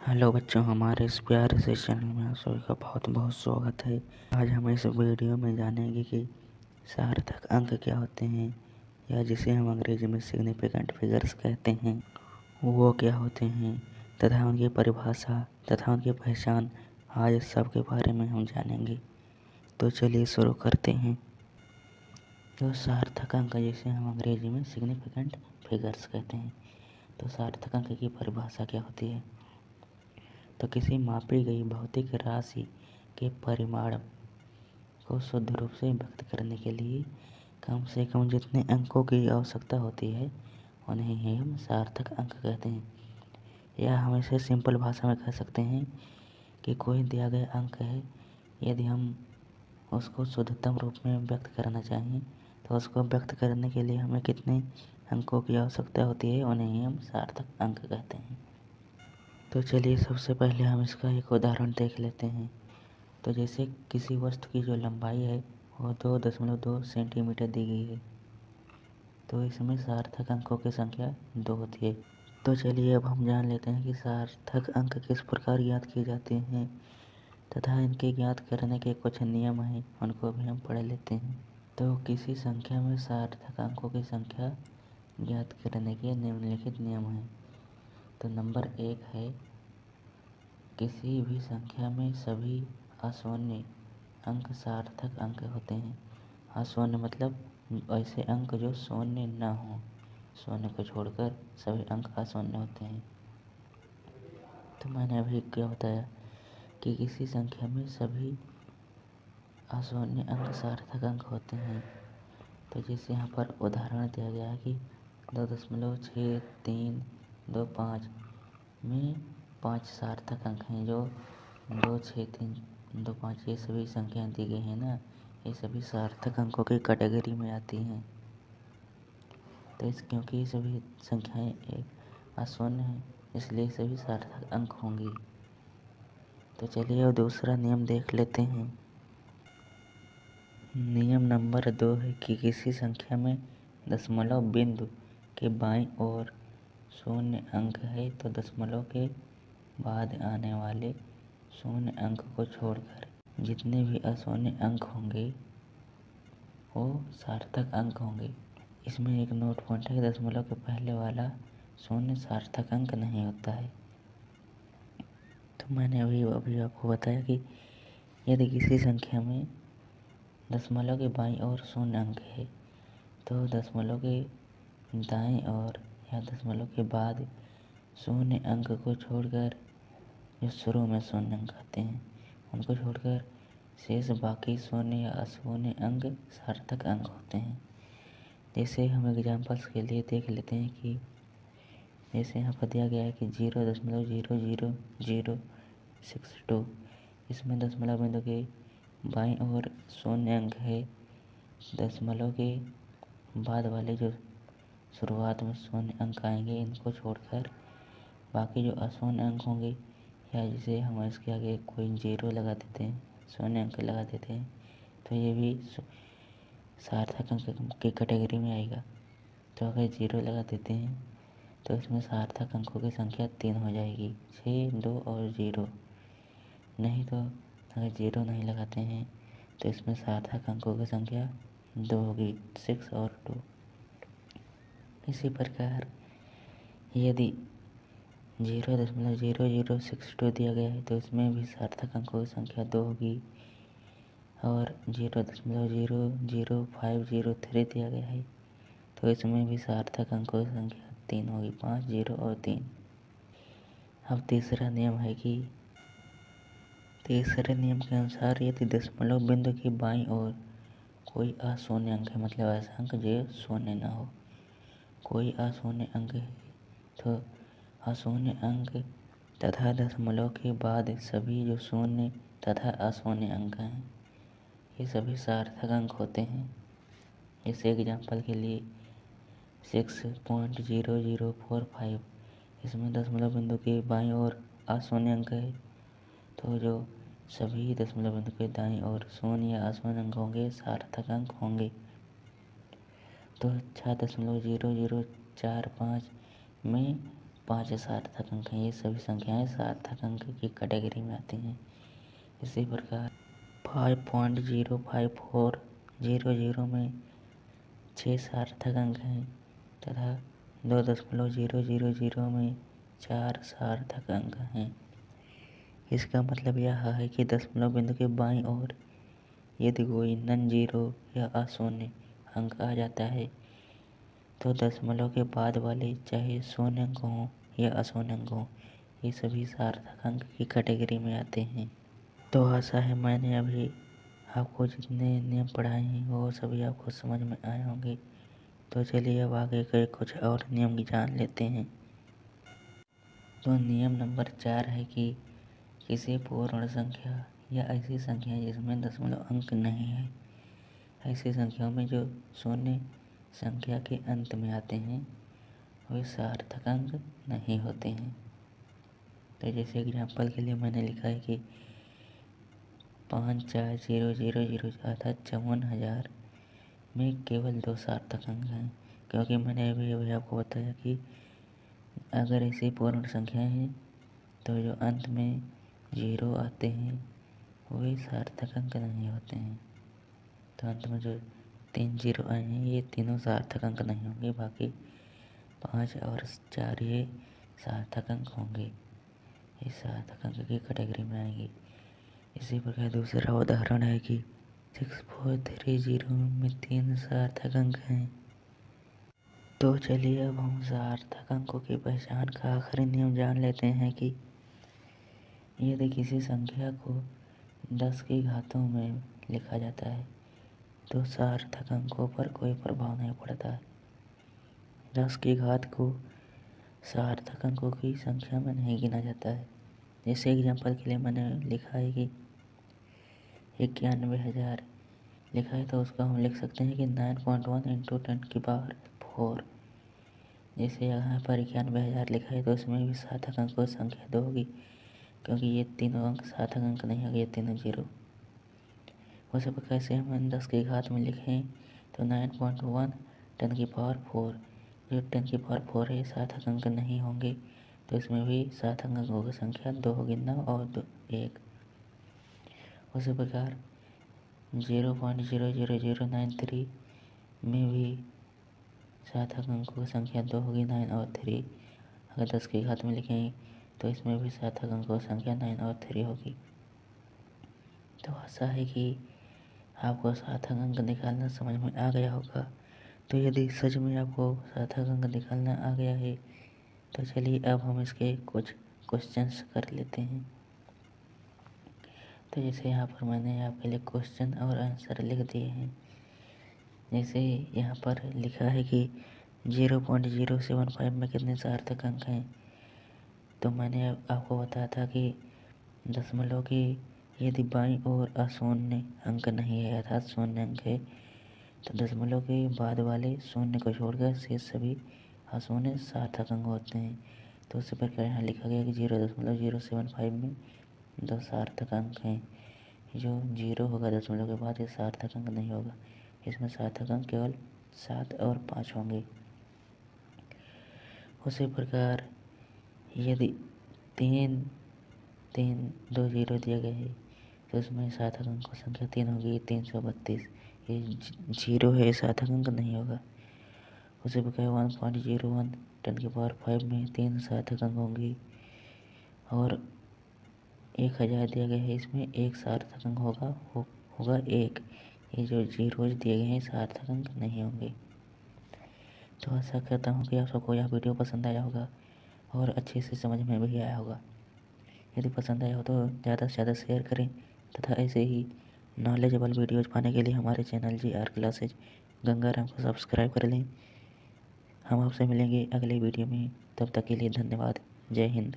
Hello बच्चों, हमारे इस प्यारे से चैनल में आप सभी का बहुत बहुत स्वागत है। आज हम इस वीडियो में जानेंगे कि सार्थक अंक क्या होते हैं या जिसे हम अंग्रेजी में सिग्निफिकेंट फिगर्स कहते हैं वो क्या होते हैं तथा उनकी परिभाषा तथा उनकी पहचान। आज इस सब के बारे में हम जानेंगे। तो चलिए शुरू करते हैं। तो सार्थक अंक जिसे हम अंग्रेजी में सिग्निफिकेंट फिगर्स कहते हैं, तो सार्थक अंक की परिभाषा क्या होती है? तो किसी मापी गई भौतिक राशि के परिमाण को शुद्ध रूप से व्यक्त करने के लिए कम से कम जितने अंकों की आवश्यकता होती है उन्हें ही हम सार्थक अंक कहते हैं। या हम इसे सिंपल भाषा में कह सकते हैं कि कोई दिया गया अंक है, यदि हम उसको शुद्धतम रूप में व्यक्त करना चाहें तो उसको व्यक्त करने के लिए हमें कितने अंकों की आवश्यकता होती है उन्हें ही हम सार्थक अंक कहते हैं। तो चलिए सबसे पहले हम इसका एक उदाहरण देख लेते हैं। तो जैसे किसी वस्तु की जो लंबाई है वो 2.2 सेंटीमीटर दी गई है, तो इसमें सार्थक अंकों की संख्या 2 होती है। तो चलिए अब हम जान लेते हैं कि सार्थक अंक किस प्रकार ज्ञात किए जाते हैं तथा इनके ज्ञात करने के कुछ नियम हैं, उनको भी हम पढ़ लेते हैं। तो किसी संख्या में सार्थक अंकों की संख्या ज्ञात करने के निम्नलिखित नियम हैं। तो नंबर 1 है, किसी भी संख्या में सभी अशून्य अंक सार्थक अंक होते हैं। अशून्य मतलब ऐसे अंक जो शून्य न हो, शून्य को छोड़कर सभी अंक अशून्य होते हैं। तो मैंने अभी क्या बताया कि किसी संख्या में सभी अशून्य अंक सार्थक अंक होते हैं। तो जैसे यहाँ पर उदाहरण दिया गया है कि 2.6325 में 5 सार्थक अंक हैं, जो 26325 ये सभी संख्याएं दी गई हैं ना, ये सभी सार्थक अंकों की कैटेगरी में आती हैं। तो क्योंकि ये सभी संख्याएं एक अशून्य हैं, इसलिए सभी सार्थक अंक होंगी। तो चलिए अब दूसरा नियम देख लेते हैं। नियम नंबर 2 है कि किसी संख्या में दशमलव बिंदु के बाईं ओर शून्य अंक है तो दशमलव के बाद आने वाले शून्य अंक को छोड़कर जितने भी अशून्य अंक होंगे वो सार्थक अंक होंगे। इसमें एक नोट पॉइंट है कि दशमलव के पहले वाला शून्य सार्थक अंक नहीं होता है। तो मैंने अभी आपको बताया कि यदि किसी संख्या में दशमलव के बाईं ओर शून्य अंक है तो दशमलव के दाएं ओर या दशमलव के बाद शून्य अंक को छोड़कर जो शुरू में शून्य अंक आते हैं उनको छोड़कर शेष बाकी शून्य या अशून्य अंक सार्थक अंक होते हैं। जैसे हम एग्जाम्पल्स के लिए देख लेते हैं कि जैसे यहाँ पर दिया गया है कि 0.00062, इसमें दशमलव बिंदु के बाईं ओर शून्य अंक है। दशमलव के बाद वाले जो शुरुआत में शून्य अंक आएंगे इनको छोड़कर बाकी जो अशून्य अंक होंगे, या जिसे हम इसके आगे कोई जीरो लगा देते हैं, शून्य अंक लगा देते हैं, तो ये भी सार्थक अंक की कैटेगरी में आएगा। तो अगर जीरो लगा देते हैं तो इसमें सार्थक अंकों की संख्या 3 हो जाएगी, 6, 2 और 0। नहीं तो अगर जीरो नहीं लगाते हैं तो इसमें सार्थक अंकों की संख्या 2 होगी, 6 और 2। इसी प्रकार यदि 0.0062 दिया गया है तो इसमें भी सार्थक अंकों की संख्या 2 होगी। और 0.00503 दिया गया है तो इसमें भी सार्थक अंकों की संख्या 3 होगी, 5, 0 और 3। अब तीसरा नियम है कि तीसरे नियम के अनुसार यदि दशमलव बिंदु की बाईं ओर कोई अशून्य अंक है, मतलब ऐसा अंक जो शून्य ना हो, कोई अशून्य अंक है, तो अशून्य अंक तथा दशमलव के बाद सभी जो शून्य तथा अशून्य अंक हैं ये सभी सार्थक अंक होते हैं। जैसे एग्जाम्पल के लिए 6.0045, इसमें दशमलव बिंदु के बाईं ओर अशून्य अंक है, तो जो सभी दशमलव बिंदु के दाईं ओर शून्य या अशून्य अंक होंगे सार्थक अंक होंगे। तो 6.0045 में 5 सार्थक अंक हैं। ये सभी संख्याएं सार्थक अंक की कैटेगरी में आती हैं। इसी प्रकार 5.05400 में 6 सार्थक अंक हैं तथा 2.000 में 4 सार्थक अंक हैं। इसका मतलब यह है कि दशमलव बिंदु के बाईं ओर यदि कोई नॉन जीरो या अशून्य अंक आ जाता है तो दशमलव के बाद वाले चाहे शून्य अंक हों या अशून्य अंक हों, ये सभी सार्थक अंक की कैटेगरी में आते हैं। तो आशा है मैंने अभी आपको जितने नियम पढ़ाए हैं वो सभी आपको समझ में आए होंगे। तो चलिए अब आगे के कुछ और नियम जान लेते हैं। तो नियम नंबर 4 है कि किसी पूर्ण संख्या या ऐसी संख्या जिसमें दशमलव अंक नहीं है, ऐसी संख्याओं में जो शून्य संख्या के अंत में आते हैं वे सार्थक अंक नहीं होते हैं। तो जैसे एग्जाम्पल के लिए मैंने लिखा है कि 54000 अर्थात 54,000 में केवल 2 सार्थक अंक हैं, क्योंकि मैंने अभी आपको बताया कि अगर ऐसी पूर्ण संख्याएं हैं तो जो अंत में 0 आते हैं वे सार्थक अंक नहीं होते हैं। तो अंत में जो 3 0 आए हैं ये तीनों सार्थक अंक नहीं होंगे, बाकी 5 और 4 ये सार्थक अंक होंगे। ये सार्थक अंक की कैटेगरी में आएंगे। इसी प्रकार दूसरा उदाहरण है कि 6430 में 3 सार्थक अंक हैं। तो चलिए अब हम सार्थक अंकों की पहचान का आखिरी नियम जान लेते हैं कि यदि किसी संख्या को 10 की घातों में लिखा जाता है तो सार्थक अंकों पर कोई प्रभाव नहीं पड़ता है। 10 की घात को सार्थक अंकों की संख्या में नहीं गिना जाता है। जैसे एग्जाम्पल के लिए मैंने लिखा है कि 91,000 लिखा है तो उसको हम लिख सकते हैं कि 9.1 इंटू 10⁴। जैसे यहाँ पर 91,000 लिखा है तो इसमें भी सार्थक अंकों की संख्या 2 होगी, क्योंकि ये तीनों अंक सार्थक अंक नहीं होंगे, ये तीनों 0। उसी प्रकार से हम 10 की घात में लिखें तो 9.1 10⁴, जो 10⁴ है सार्थक अंक नहीं होंगे, तो इसमें भी सार्थक अंकों की संख्या 2 होगी, 9 और 1। उसी प्रकार 0.00093 में भी सार्थक अंकों की संख्या 2 होगी, 9 और 3। अगर 10 की घात में लिखें तो इसमें भी सार्थक अंकों की संख्या 9 और 3 होगी। तो आशा है कि आपको सार्थक अंक निकालना समझ में आ गया होगा। तो यदि सच में आपको सार्थक अंक निकालना आ गया है तो चलिए अब हम इसके कुछ क्वेश्चंस कर लेते हैं। तो जैसे यहाँ पर मैंने आपके लिए क्वेश्चन और आंसर लिख दिए हैं। जैसे यहाँ पर लिखा है कि 0.075 में कितने सार्थक अंक हैं। तो मैंने आपको बताया था कि दशमलव के यदि बाईं ओर अशून्य अंक नहीं है अर्थात शून्य अंक है तो दशमलव के बाद वाले शून्य को छोड़कर शेष सभी अशून्य सार्थक अंक होते हैं। तो उसी प्रकार यहाँ लिखा गया कि 0.075 में 2 सार्थक अंक हैं। जो 0 होगा दशमलव के बाद ये सार्थक अंक नहीं होगा, इसमें सार्थक अंक केवल 7 और 5 होंगे। उसी प्रकार यदि 3 2 0 दिया गया है तो उसमें सार्थक अंक की संख्या 3 होगी, 332। ये 0 है, सार्थक अंक नहीं होगा। उसी प्रकार 1.01 10⁵ में 3 सार्थक अंक होंगी और 1000 दिया गया है, इसमें 1 सार्थक अंक होगा 1। ये जो 0 दिए गए हैं सार्थक अंक नहीं होंगे। तो आशा करता हूँ कि आप सबको यह वीडियो पसंद आया होगा और अच्छे से समझ में भी आया होगा। यदि पसंद आया हो तो ज़्यादा से ज़्यादा शेयर करें तथा ऐसे ही नॉलेजेबल वीडियोज़ पाने के लिए हमारे चैनल GR क्लासेज गंगाराम को सब्सक्राइब कर लें। हम आपसे मिलेंगे अगले वीडियो में, तब तक के लिए धन्यवाद। जय हिंद।